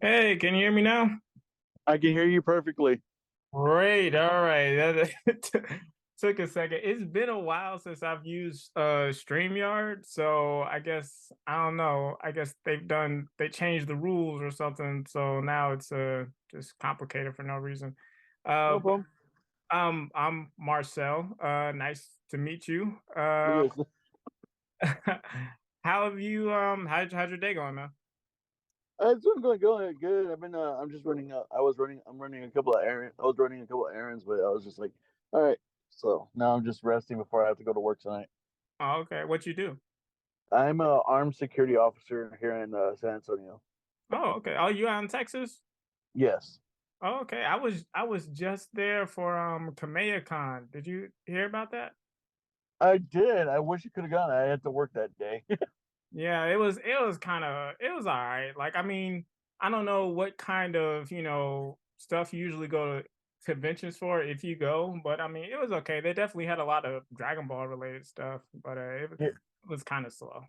Hey, can you hear me now? I can hear you perfectly. Great. All right. That took a second. It's been a while since I've used StreamYard, so I guess I don't know. I guess they changed the rules or something, so now it's just complicated for no reason. No But problem. I'm Marcel. Nice to meet you. Yes. How have you how's your day going, man? It's been going good. I'm just running. I'm running a couple of errands. I was running a couple of errands, but I was just like, all right. So now I'm just resting before I have to go to work tonight. Oh, okay. What you do? I'm a armed security officer here in San Antonio. Oh, okay. Oh, you out in Texas? Yes, Oh, okay. I was just there for Con. Did you hear about that? I did. I wish you could have gone. I had to work that day. Yeah, it was kind of it was all right. Like I mean, I don't know what kind of, stuff you usually go to conventions for if you go, but I mean, it was okay. They definitely had a lot of Dragon Ball related stuff, but Yeah, it was kind of slow.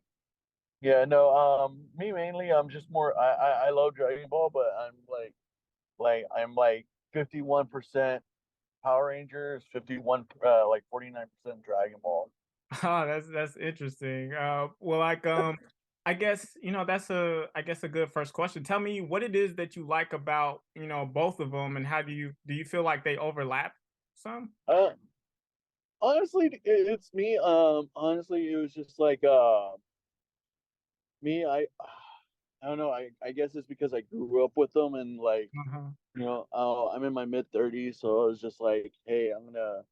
yeah. No. Me mainly. I'm just more. I love Dragon Ball, but I'm like 51% Power Rangers, 51 like 49% Dragon Ball. Oh, that's interesting. Well, like, I guess I guess a good first question. Tell me what it is that you like about both of them, and how do you feel like they overlap some? Uh, honestly, it's me. Honestly, it was just like me. I don't know. I guess it's because I grew up with them and like Uh-huh. I'm in my mid 30s, so I was just like, hey, I'm gonna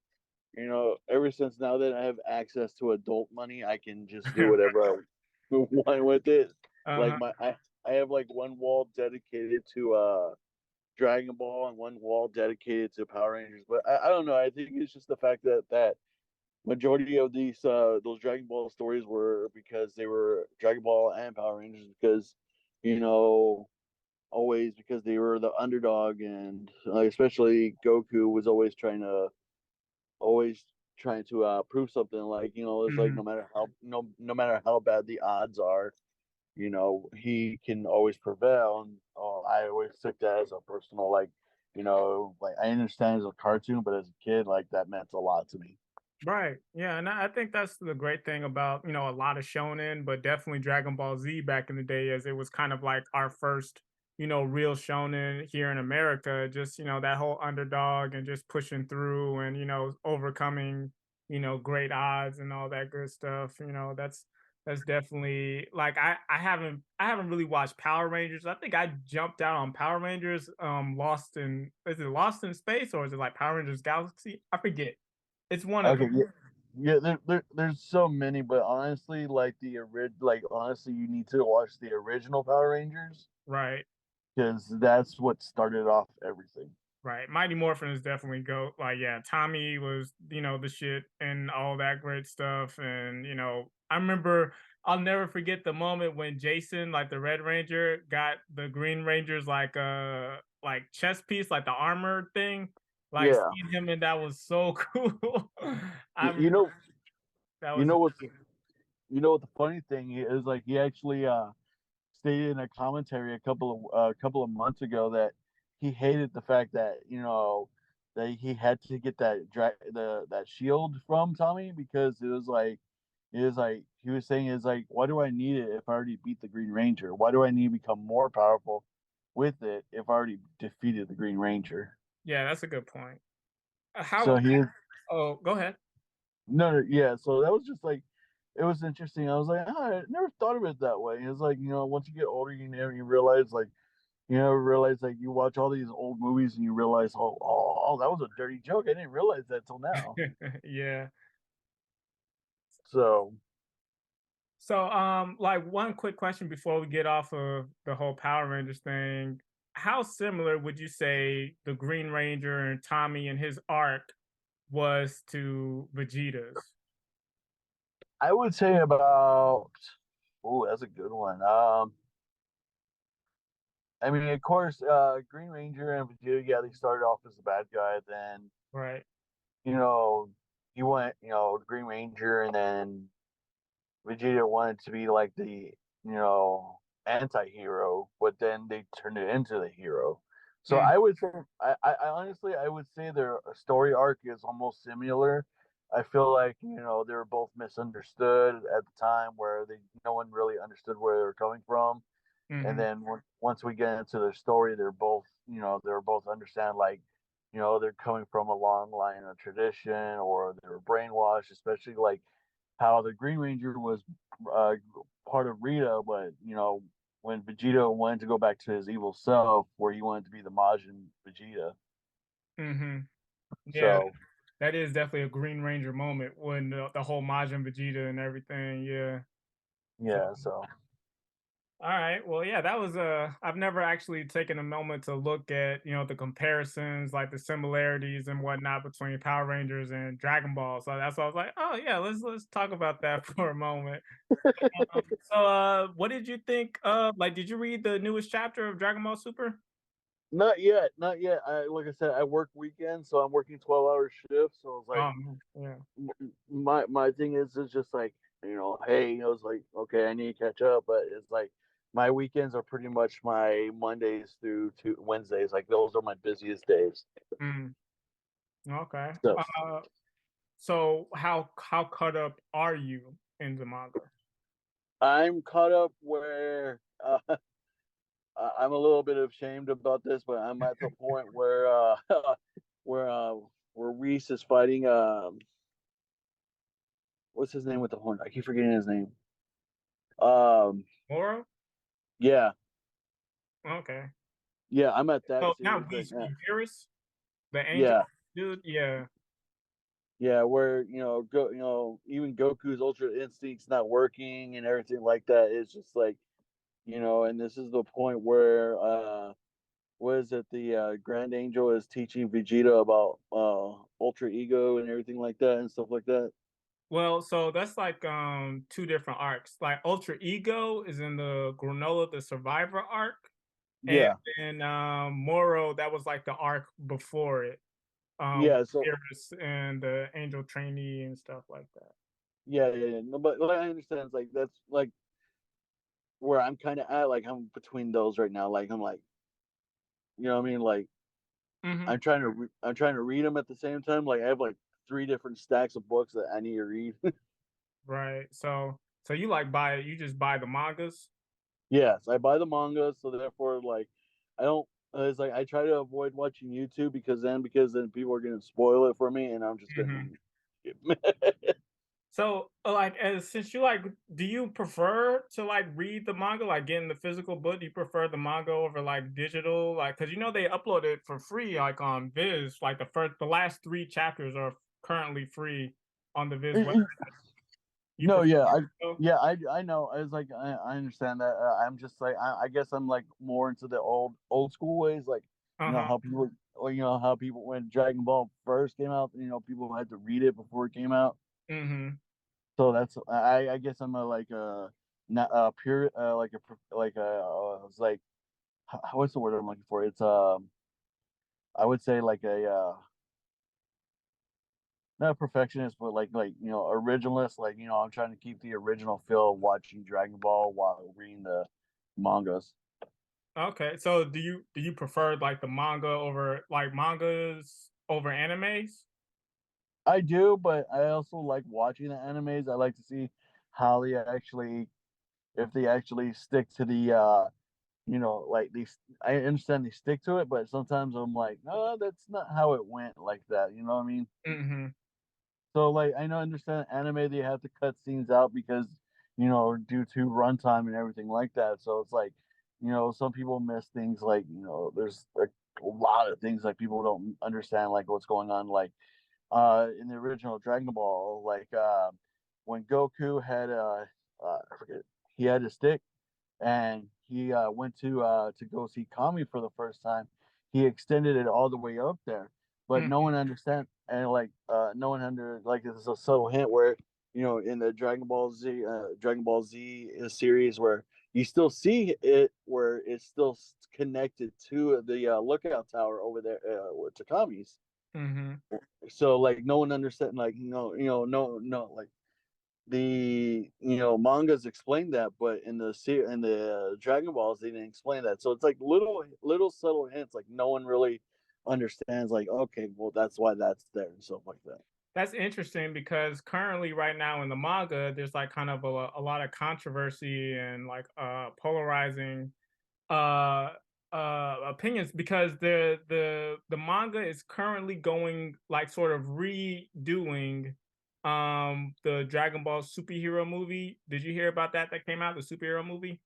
ever since now that I have access to adult money, I can just do whatever I want with it. Like Uh-huh. I have like one wall dedicated to Dragon Ball and one wall dedicated to Power Rangers. But I don't know. I think it's just the fact that majority of these those Dragon Ball stories were because they were Dragon Ball and Power Rangers because you know always because they were the underdog and especially Goku was always trying to prove something like it's like Mhm. no matter how bad the odds are, he can always prevail. And I always took that as a personal like I understand as a cartoon, but as a kid, like that meant a lot to me. Right. Yeah, and I think that's the great thing about, a lot of shonen, but definitely Dragon Ball Z back in the day, as it was kind of like our first, real shonen here in America. Just, that whole underdog and just pushing through and, overcoming, great odds and all that good stuff. That's definitely like I haven't really watched Power Rangers. I think I jumped out on Power Rangers, Lost in is it Lost in Space, or is it like Power Rangers Galaxy? I forget. It's one of Okay, them. yeah, yeah. There's so many, but honestly, like honestly, you need to watch the original Power Rangers Right, because that's what started off everything. right. Mighty Morphin is definitely GOAT. Like, yeah, Tommy was, the shit and all that great stuff. And, I remember I'll never forget the moment when Jason, like the Red Ranger, got the Green Ranger's like chest piece, like the armor thing. Like Yeah, seeing him and that was so cool. you, I'm you know, that you was know what's you know what the funny thing is? Like he actually stated in a commentary a couple of months ago that he hated the fact that that he had to get that shield from Tommy because it was like he was saying is like why do I need it if I already beat the Green Ranger? Why do I need to become more powerful with it if I already defeated the Green Ranger? yeah, that's a good point. So How he oh, go ahead. no, yeah. So that was just like it was interesting. I was like, oh, I never thought of it that way. It's like once you get older, you realize like realize like you watch all these old movies and you realize, that was a dirty joke. I didn't realize that till now. Yeah. So So, like one quick question before we get off of the whole Power Rangers thing. How similar would you say the Green Ranger and Tommy and his arc was to Vegeta's? I would say about. Oh, that's a good one. I mean, of course, Green Ranger and Vegeta, yeah, they started off as the bad guy. Then Right. you know he went, Green Ranger, and then Vegeta wanted to be like the, you know, anti-hero, but then they turned it into the hero. So Mm, I would say, I honestly, I would say their story arc is almost similar. I feel like they were both misunderstood at the time, where no one really understood where they were coming from, and mhm, then once we get into their story, they're both understand, like, they're coming from a long line of tradition, or they were brainwashed, especially like how the Green Ranger was uh, part of Rita, but when Vegeta wanted to go back to his evil self, where he wanted to be the Majin Vegeta. mhm. Yeah, So that is definitely a Green Ranger moment when the whole Majin Vegeta and everything. Yeah. So, yeah, so all right. Well, yeah, that was I've never actually taken a moment to look at, the comparisons, like the similarities and whatnot between Power Rangers and Dragon Ball. So that's why I was like, oh yeah, let's talk about that for a moment. What did you think of, like, did you read the newest chapter of Dragon Ball Super? not yet, not yet. Like I said, I work weekends, so I'm working 12-hour shifts. So it's like Yeah. my thing is just like, hey, it's like, okay, I need to catch up, but it's like my weekends are pretty much my Mondays through to Wednesdays. Like, those are my busiest days. Mm, okay. So So how caught up are you in the manga? I'm caught up where I'm a little bit ashamed about this, but I'm at the point where where uh, where Reese is fighting. What's his name with the horn? I keep forgetting his name. Um, Moro? yeah, Okay. yeah, I'm at that So not series right Whis, now. Beerus, the angel Yeah, dude? Yeah. yeah, where even Goku's Ultra Instinct's not working and everything like that. It's just like, and this is the point where what is it? The Grand Angel is teaching Vegeta about Ultra Ego and everything like that and stuff like that. Well, so that's like two different arcs. Like Ultra Ego is in the Granola the Survivor arc, and Yeah, then Moro, that was like the arc before it. yeah. With So Beerus and the angel trainee and stuff like that. yeah, yeah, yeah. No, but like, I understand. It's like that's like where I'm kind of at. Like, I'm between those right now. Like, I'm like, what I mean? Like, Mhm. I'm trying to read them at the same time. Like, I have like three different stacks of books that I need to read. Right. So you just buy the mangas? Yes, I buy the manga, so therefore, like, I don't. It's like I try to avoid watching YouTube, because then people are gonna spoil it for me, and I'm just gonna. Mhm. So, like, as since you like, do you prefer to like read the manga, like getting the physical book? Do you prefer the manga over like digital? Like, because they upload it for free, like on Viz. Like the last three chapters are currently free on the Viz web. You No, prefer yeah, digital? I know. I was like, I understand that. I'm just like, I guess I'm like more into the old school ways, like, Uh-huh. how people, or how people, when Dragon Ball first came out, people had to read it before it came out. Mhm. So that's, I guess I'm a like a not a pure like a it's like, what's the word I'm looking for? It's I would say like a not a perfectionist, but like originalist. Like, I'm trying to keep the original feel of watching Dragon Ball while reading the mangas. Okay. So do you prefer like the mangas over animes? I do, but I also like watching the animes. I like to see how they actually, if they actually stick to the like these. I understand they stick to it, but sometimes I'm like, no, that's not how it went like that. You know what I mean? Mhm. So, like, I know, understand anime, they have to cut scenes out because, due to runtime and everything like that. So it's like, some people miss things, like, there's like a lot of things like people don't understand, like what's going on, like in the original Dragon Ball, like when Goku had I forget, he had a stick, and he went to go see Kami for the first time. He extended it all the way up there, but no Mhm. one understand, and like no one under, like, this is a subtle hint where, in the Dragon Ball Z series, where you still see it, where it's still connected to the lookout tower over there, to Kami's. Mhm. So, like, no one understand, like, no, no, like, mangas explain that, but in the Dragon Balls they didn't explain that. So it's like little subtle hints, like no one really understands. Like, okay, well that's why that's there and stuff like that. That's interesting because currently, right now in the manga, there's like kind of a lot of controversy and like polarizing uh opinions because the manga is currently going like sort of redoing the Dragon Ball superhero movie. Did you hear about that came out, the superhero movie?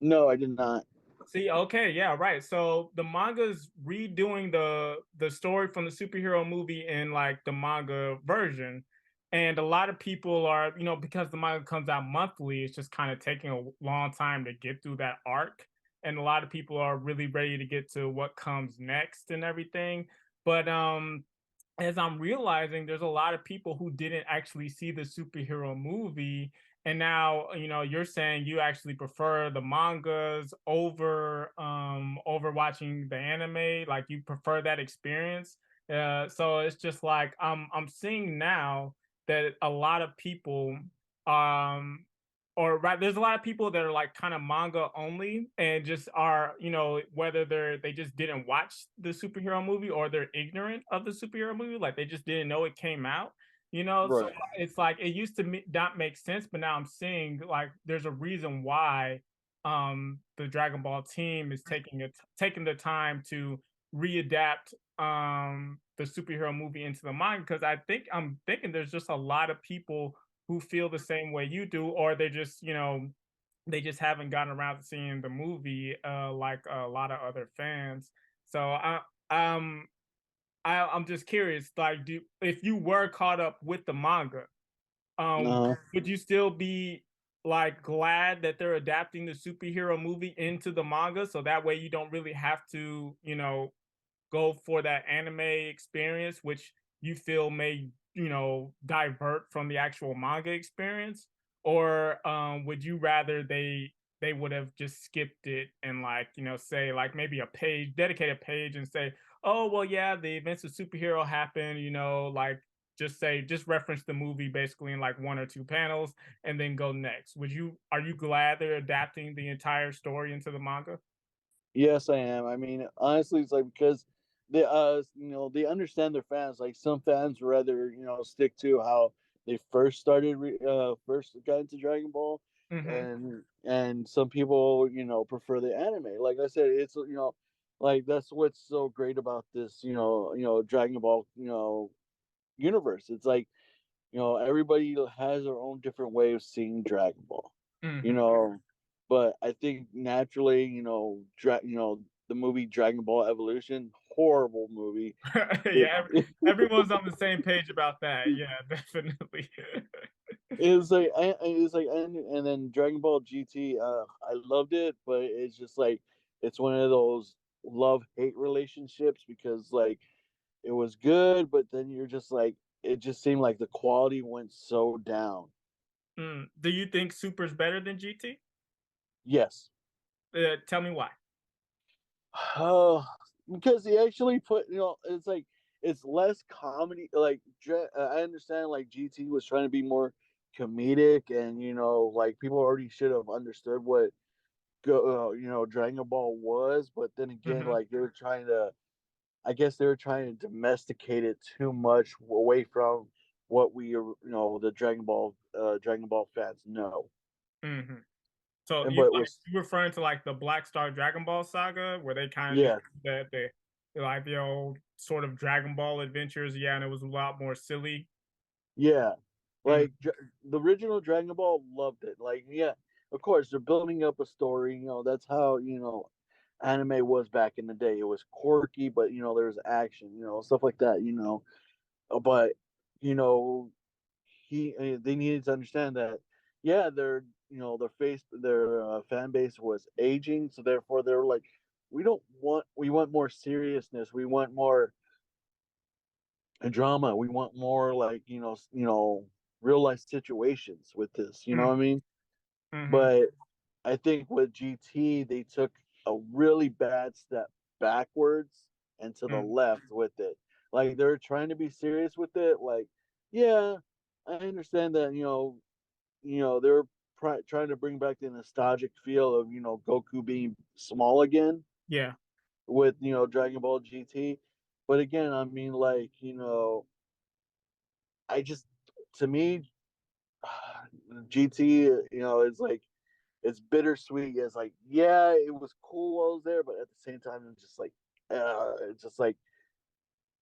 No, I did not. See, okay, yeah, right. So the manga's redoing the story from the superhero movie in like the manga version. And a lot of people are, because the manga comes out monthly, it's just kind of taking a long time to get through that arc. And a lot of people are really ready to get to what comes next and everything. But as I'm realizing, there's a lot of people who didn't actually see the superhero movie. And now, you're saying you actually prefer the mangas over watching the anime, like you prefer that experience. So it's just like I'm seeing now that a lot of people um or right, there's a lot of people that are like kind of manga only and just are, whether they just didn't watch the superhero movie or they're ignorant of the superhero movie, like they just didn't know it came out. So Right. it's like it used to not make sense, but now I'm seeing like there's a reason why the Dragon Ball team is taking the time to readapt the superhero movie into the manga, because I'm thinking there's just a lot of people who feel the same way you do, or they just haven't gotten around to seeing the movie like a lot of other fans. So um I'm just curious, like, do if you were caught up with the manga, Uh, would you still be like glad that they're adapting the superhero movie into the manga so that way you don't really have to, go for that anime experience, which you feel may, divert from the actual manga experience? Or would you rather they would have just skipped it and like, say like maybe a page, dedicated page and say, oh well yeah, the events of superhero happen, like just reference the movie basically in like one or two panels and then go next. Are you glad they're adapting the entire story into the manga? yes, I am. I mean, honestly, it's like because they understand their fans. Like some fans rather, stick to how they first got into Dragon Ball, Hmm. and some people, prefer the anime. Like I said, it's like that's what's so great about this, Dragon Ball, universe. It's like, everybody has their own different way of seeing Dragon Ball, you Hmm. know. But I think naturally, the movie Dragon Ball Evolution, horrible movie. It, Yeah, everyone's on the same page about that. Yeah, definitely. it's like it's like and then Dragon Ball GT. I loved it, but it's just like it's one of those love hate relationships because like it was good, but then you're just like it just seemed like the quality went so down. Do you think Super's better than GT? Yes. Tell me why. Oh, because he actually put, it's like it's less comedy. Like I understand, like GT was trying to be more comedic, and like people already should have understood what Dragon Ball was. But then again, Mhm. like they were trying to, I guess they were trying to domesticate it too much away from what the Dragon Ball fans know. Mhm. So And you but like was you referring to like the Black Star Dragon Ball saga where they kind of just Yeah, like the old sort of Dragon Ball adventures, yeah, and it was a lot more silly. yeah. Mm, Like the original Dragon Ball, loved it. Like, yeah, of course they're building up a story. That's how anime was back in the day. It was quirky, but there was action. Stuff like that. But you know, they needed to understand that. Yeah, their fan base was aging, so therefore they were like, we want more seriousness. We want more drama. We want more like real life situations with this. You know mm, what I mean? mhm, But I think with GT they took a really bad step backwards and to the mm, left with it. Like they're trying to be serious with it. Like, yeah, I understand that they were trying to bring back the nostalgic feel of Goku being small again Yeah. with Dragon Ball GT. But again, I mean, like I just to me, GT, is like it's bittersweet. It's like, yeah, it was cool while I was there, but at the same time, it's just like, it's just like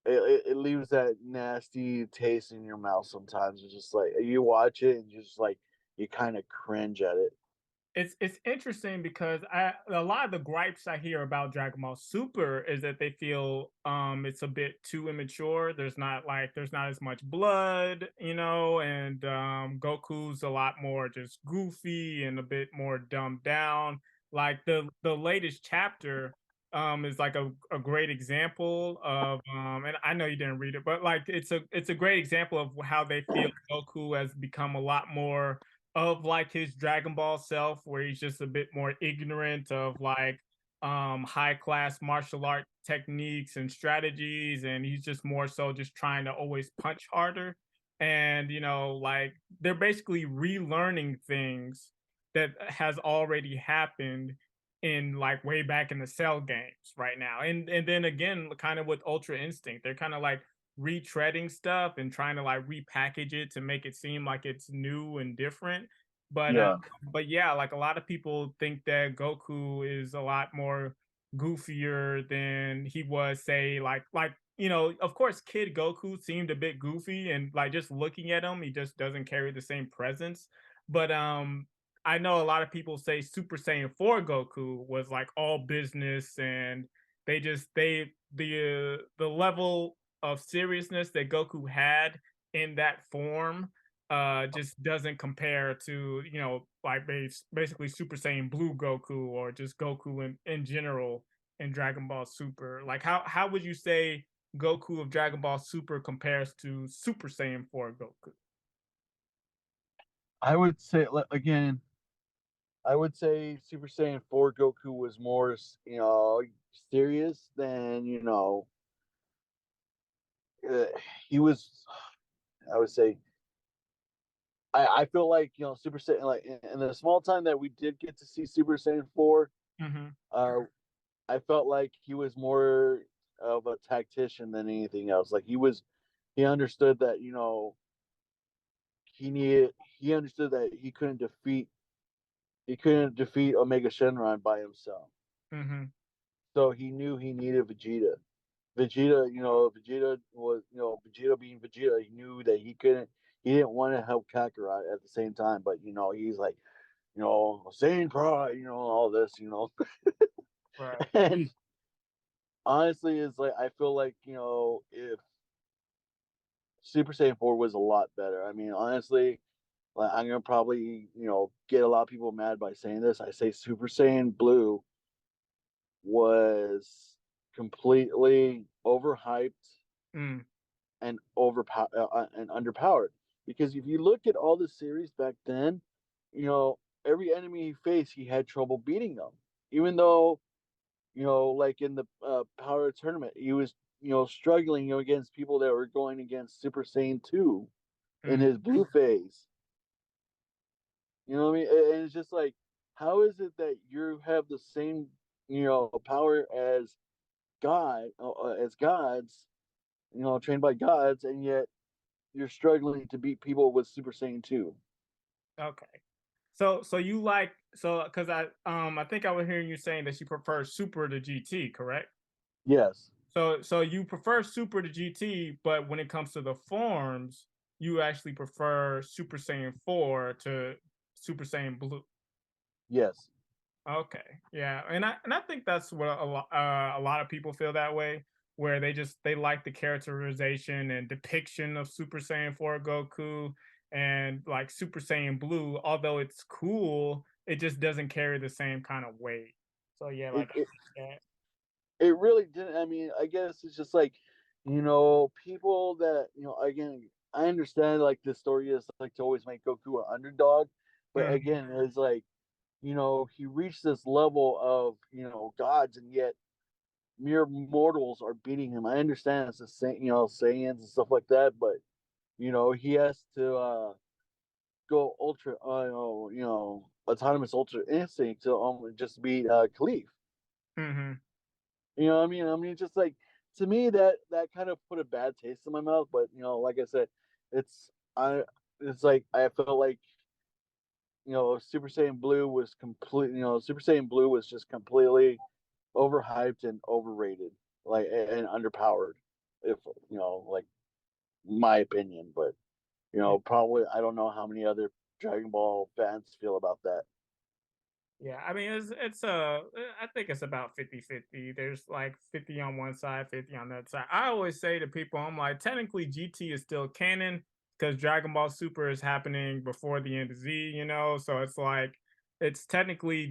it leaves that nasty taste in your mouth sometimes. It's just like you watch it and just like you kind of cringe at it. It's interesting because a lot of the gripes I hear about Dragon Ball Super is that they feel it's a bit too immature. There's not as much blood, and Goku's a lot more just goofy and a bit more dumbed down. Like the latest chapter is like a great example of and I know you didn't read it, but like it's a great example of how they feel Goku has become a lot more of like his Dragon Ball self, where he's just a bit more ignorant of like high class martial art techniques and strategies, and he's just more so just trying to always punch harder. And like they're basically relearning things that has already happened in like way back in the cell games right now. And then again, kind of with Ultra Instinct, they're kind of like retreading stuff and trying to like repackage it to make it seem like it's new and different. But Yeah, but yeah, like a lot of people think that Goku is a lot more goofier than he was, say, of course, Kid Goku seemed a bit goofy, and like just looking at him, he just doesn't carry the same presence. But I know a lot of people say Super Saiyan 4 Goku was like all business, and the level of seriousness that Goku had in that form just doesn't compare to, like basically Super Saiyan Blue Goku or just Goku in general in Dragon Ball Super. Like how would you say Goku of Dragon Ball Super compares to Super Saiyan 4 Goku? I would say again. I would say Super Saiyan 4 Goku was more, serious than uh, he was. I would say I feel like Super Saiyan, like in the small time that we did get to see Super Saiyan 4, Mhm. uh, I felt like he was more of a tactician than anything else. Like he understood that he understood that he couldn't defeat Omega Shenron by himself. Mhm. So he knew he needed Vegeta. Vegeta being Vegeta, he knew that he didn't want to help Kakarot at the same time, but he's like, Saiyan pride, all this, Right. and honestly, it's like I feel like if Super Saiyan 4 was a lot better. I mean, honestly, like I'm gonna probably get a lot of people mad by saying this. I say Super Saiyan Blue was completely overhyped Mm. and and underpowered. Because if you look at all the series back then, every enemy he faced, he had trouble beating them. Even though like in the power tournament, he was struggling against people that were going against Super Saiyan 2 in Mm. his blue phase. You know what I mean? And it's just like, how is it that you have the same power as as gods, trained by gods, and yet you're struggling to beat people with Super Saiyan 2. Okay. So you like so because I think I was hearing you saying that you prefer Super to GT, correct? Yes. So you prefer Super to GT, but when it comes to the forms, you actually prefer Super Saiyan 4 to Super Saiyan Blue. Yes. Okay, yeah, and I think that's what a lot of people feel that way, where they like the characterization and depiction of Super Saiyan 4 Goku and like Super Saiyan Blue. Although it's cool, it just doesn't carry the same kind of weight. So yeah, It, like it I get it really didn't. I mean, I guess it's just like, people that, again, I understand like the story is like to always make Goku an underdog, but that. again, it's like, he reached this level of, gods, and yet mere mortals are beating him. I understand it's the same, Saiyans and stuff like that, but he has to go ultra, autonomous ultra instinct to just beat Khalif. Mhm. You know what I mean? I mean, just like to me that kind of put a bad taste in my mouth. But like I said, it's I it's like I felt like Super Saiyan Blue was Super Saiyan Blue was just completely overhyped and overrated, like and underpowered. If like my opinion, but probably I don't know how many other Dragon Ball fans feel about that. Yeah, I mean, I think it's about 50-50. There's like 50 on one side, 50 on the other side. I always say to people, I'm like, technically GT is still canon because Dragon Ball Super is happening before the end of Z, So it's like it's technically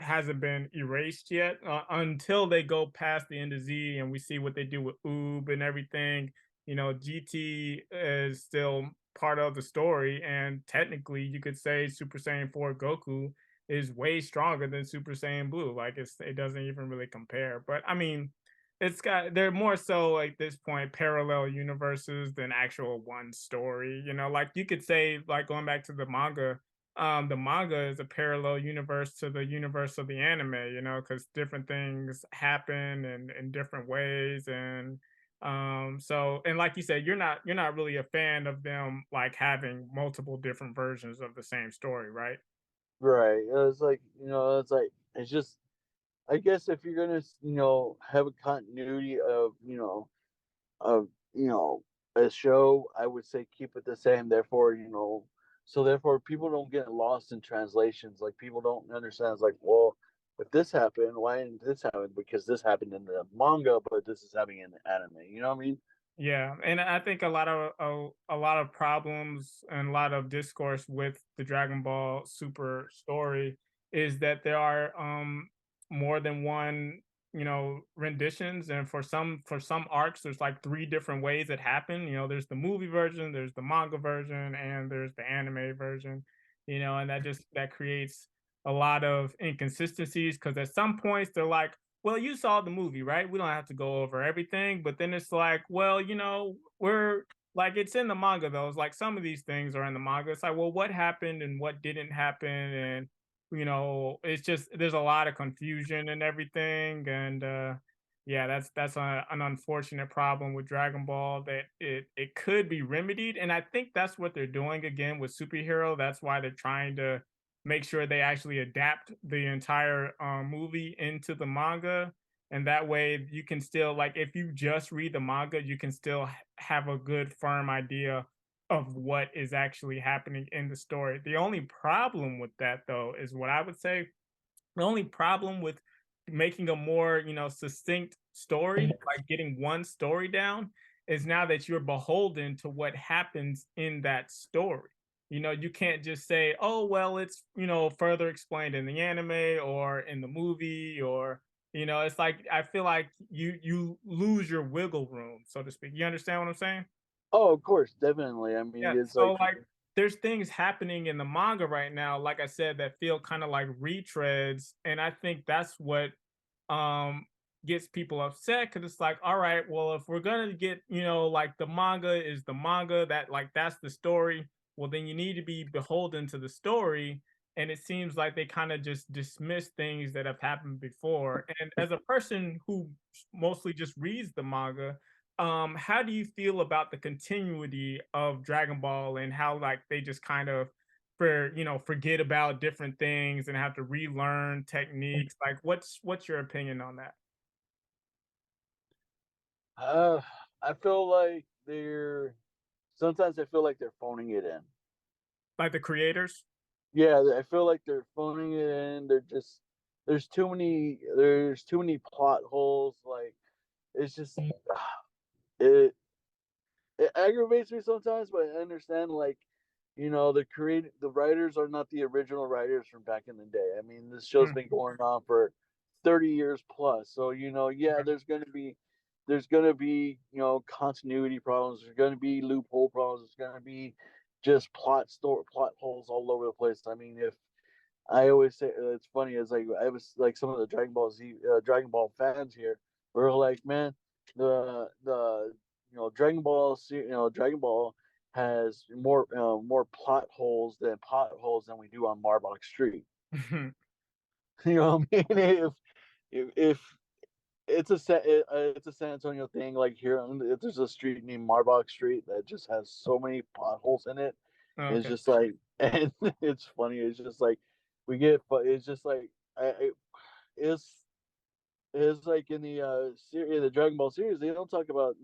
hasn't been erased yet until they go past the end of Z and we see what they do with Oob and everything. GT is still part of the story, and technically you could say Super Saiyan 4 Goku is way stronger than Super Saiyan Blue. Like it doesn't even really compare. But I mean, they're more so like this point parallel universes than actual one story. Like you could say like going back to the manga is a parallel universe to the universe of the anime. Because different things happen in different ways and so and like you said you're not really a fan of them like having multiple different versions of the same story, right? Right. It's just I guess if you're gonna have a continuity of a show, I would say keep it the same. Therefore people don't get lost in translations. Like people don't understand. It's like, well, if this happened, why didn't this happen? Because this happened in the manga, but this is happening in the anime. You know what I mean? Yeah, and I think a lot of problems and a lot of discourse with the Dragon Ball Super story is that there are more than one, renditions, and for some arcs there's like three different ways it happened. There's the movie version, there's the manga version, and there's the anime version. And that creates a lot of inconsistencies because at some points they're like, well, you saw the movie, right? We don't have to go over everything, but then it's like, well, we're like it's in the manga though. It's like some of these things are in the manga. It's like, well, what happened and what didn't happen, and it's just there's a lot of confusion and everything, and yeah, that's an unfortunate problem with Dragon Ball that it could be remedied, and I think that's what they're doing again with superhero. That's why they're trying to make sure they actually adapt the entire movie into the manga. And that way you can still like if you just read the manga, you can still have a good firm idea of what is actually happening in the story. The only problem with that though is what I would say the only problem with making a more, succinct story, like getting one story down, is now that you're beholden to what happens in that story. You can't just say, "Oh, well, it's, further explained in the anime or in the movie," or it's like I feel like you lose your wiggle room, so to speak. You understand what I'm saying? Oh, of course, definitely. I Yeah, mean, it's so, like like, there's things happening in the manga right now, like I said, that feel kinda like retreads, and I think that's what, um, gets people upset because it's like, "Alright, well, if we're gonna get, like, the manga is the manga, that's the story, well, then you need to be beholden to the story," and it seems like they kinda just dismiss things that have happened before, and as a person who mostly just reads the manga, how do you feel about the continuity of Dragon Ball and how like they just kind of forget about different things and have to relearn techniques? Like what's your opinion on that? uh, I feel like they're sometimes I feel like they're phoning it in. Like the creators? Yeah, I feel like they're phoning it in. They're just there's too many plot holes. Like it's just it it aggravates me sometimes, but I understand like the writers are not the original writers from back in the day. I mean, this show's Mm, been going on for 30 years plus. So, yeah, okay. there's gonna be continuity problems, there's gonna be loophole problems, there's gonna be just plot holes all over the place. I mean, if I always say it's funny is like I was like some of the Dragon Ball fans here were like, man, the Dragon Ball, Dragon Ball has more plot holes than potholes than we do on Marbach Street. You know what I mean? If it's a San Antonio thing, like here, there's a street named Marbach Street that just has so many potholes in it. It's Okay. just like, and it's funny. It's just like we get, but it's just like it's it's like in the series, the Dragon Ball series, they don't talk about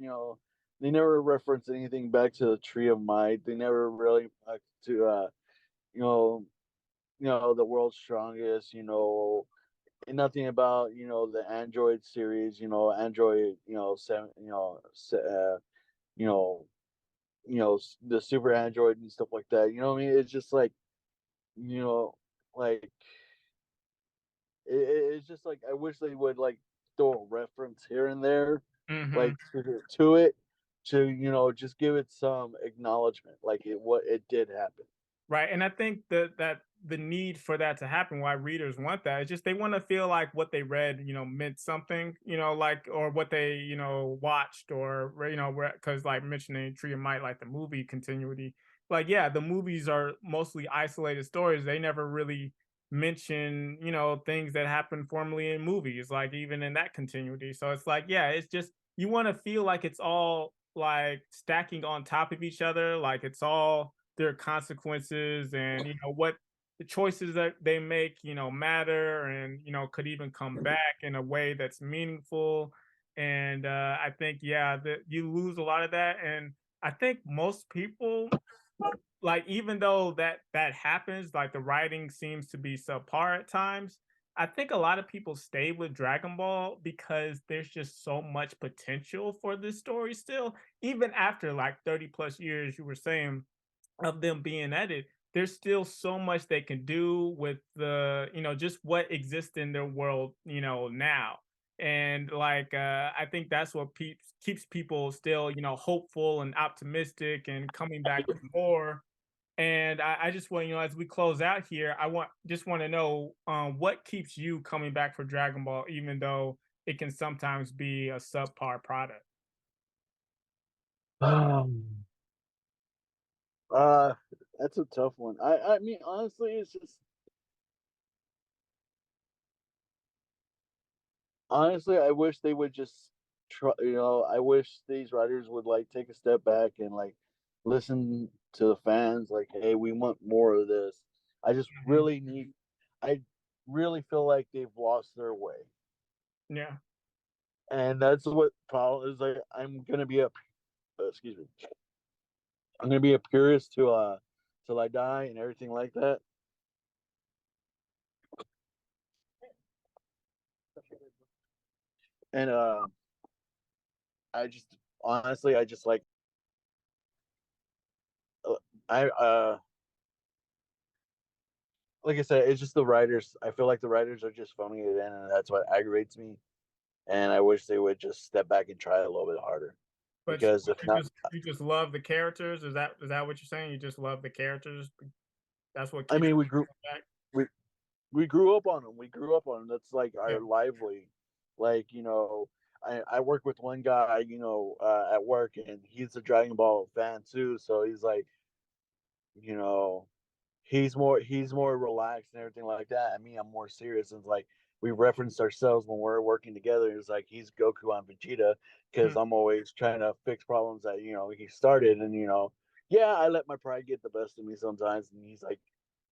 they never reference anything back to the Tree of Might. They never really to you know the world's strongest. And nothing about the Android series. Android. Seven. You know the Super Android and stuff like that. You know what I mean? It's just like you know like it's just like I wish they would like throw a reference here and there, Hmm. like to it, to just give it some acknowledgement, like what it did happen. Right, and I think that the need for that to happen, why readers want that, is just they wanna feel like what they read, meant something, like or what they, watched or because like mentioning Tree of Might, like the movie continuity, like, yeah, the movies are mostly isolated stories. They never really mention, things that happened formerly in movies, like even in that continuity. So it's like, yeah, it's just you wanna feel like it's all like stacking on top of each other, like it's all their consequences and what the choices that they make matter and could even come back in a way that's meaningful. And I think, yeah, that you lose a lot of that. And I think most people, like, even though that happens, like the writing seems to be subpar at times, I think a lot of people stay with Dragon Ball because there's just so much potential for this story still, even after like 30 plus years. You were saying of them being at it, there's still so much they can do with the, just what exists in their world, now. And like I think that's what keeps people still, hopeful and optimistic and coming back for more. And I just want, as we close out here, I want to know what keeps you coming back for Dragon Ball, even though it can sometimes be a subpar product. Um, uh, that's a tough one. I mean, honestly, it's just honestly, I wish they would just try. I wish these writers would like take a step back and like listen to the fans. Like, hey, we want more of this. I just Mhm. really need. I really feel like they've lost their way, Yeah. and that's what problem is. Like, I'm gonna be a excuse me. I'm gonna be a purist to till I die and everything like that. And I just honestly, I just uh, I like I said, it's just the writers. I feel like the writers are just phoning it in, and that's what aggravates me. And I wish they would just step back and try a little bit harder. But Because if not, you just love the characters? Is that what you're saying? You just love the characters? That's what I keeps mean, you back? we we grew up on them. We grew up on them. That's like Yeah. our lively. Like I work with one guy, at work, and he's a Dragon Ball fan too. So he's like, you know, he's more relaxed and everything like that. I mean, I'm more serious. And it's like we reference ourselves when we're working together. It's like he's Goku on Vegeta Hmm. because I'm always trying to fix problems that he started. And yeah, I let my pride get the best of me sometimes. And he's like,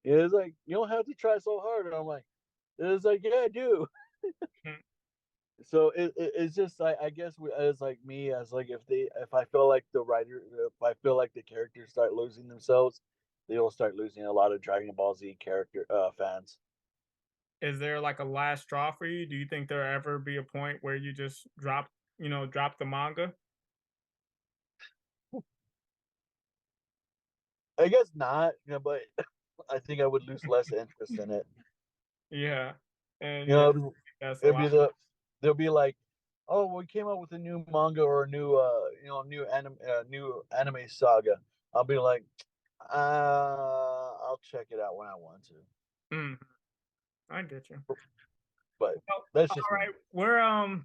it's like you don't have to try so hard. And I'm like, it's like yeah, I do. Hmm. So it's just like I guess as like me as like if I feel like if I feel like the characters start losing themselves, they'll start losing a lot of Dragon Ball Z character fans. Is there like a last straw for you? Do you think there'll ever be a point where you just drop the manga? I guess not, but I think I would lose less interest in it. Yeah. And You yeah, know, that's a it'd lot. be they'll be like, oh, we came out with a new manga or a new new anime saga. I'll be like, I'll check it out when I want to, Mhm. I get you. but Well, that's all just me. right. We're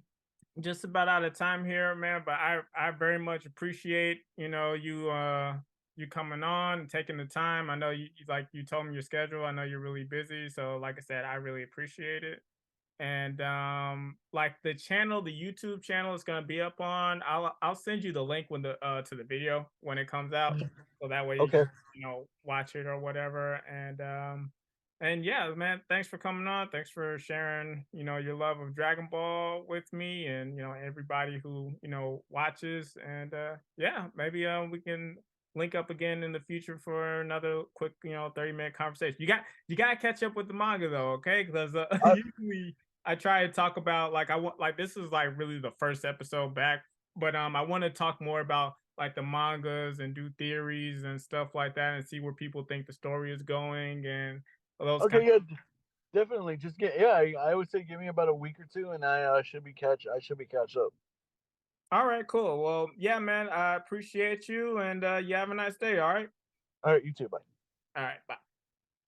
just about out of time here, man. But I very much appreciate you you coming on and taking the time. I know like you told me your schedule. I know you're really busy. So like I said, I really appreciate it. And like the channel, the YouTube channel is gonna be up on. I'll send you the link when the to the video when it comes out. So that way you Okay. can, watch it or whatever. And yeah, man, thanks for coming on. Thanks for sharing, your love of Dragon Ball with me and everybody who, watches. And yeah, maybe we can link up again in the future for another quick, 30-minute conversation. You gotta catch up with the manga though, okay? Because Uh, usually I try to talk about like I want like this is like really the first episode back, but I want to talk more about like the mangas and do theories and stuff like that and see where people think the story is going and those kind okay, yeah, definitely. Just get yeah. I would say give me about a week or two, and I should be catch up. All right, cool. Well, yeah, man, I appreciate you and you have a nice day, all right? All right, you too. Bye. All right, bye.